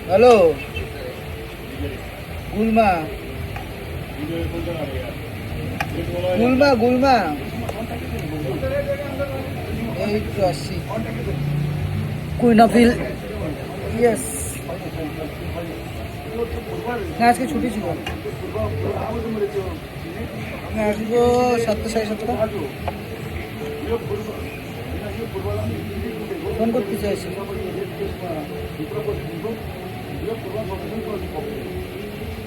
Hello গুলমা গুলমা গুলমা এই তো আসছি কুইনাফিল ইয়েস না আজকে ছুটি ছিল আমি আসবো 7টা 7:30। ফোন করতে চাইছি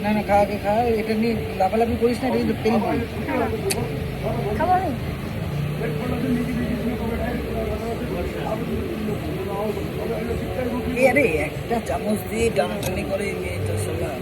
না না খাওয়াকে খাওয়া এটা নিয়ে লাফালাফি করিস না, এটা কিন্তু ফেলবি। আরে একটা চামচ দিয়ে টানাটানি করে মেয়েটা সোলা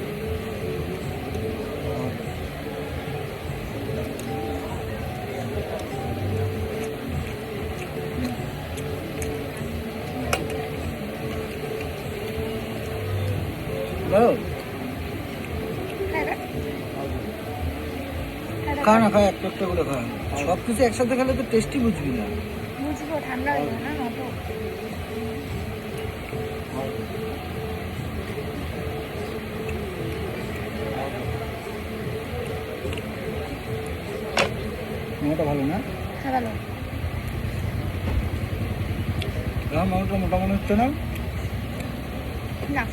খা না খা একটা একটা করে খা, সব কিছু একসাথে খেলে তো টেস্টি বুঝবি না। বুঝবো ঠান্ডা হয়ে যাবে না তো। মামাটা ভালো না? হ্যাঁ ভালো। মামাটা মোটা মনে হচ্ছে না? না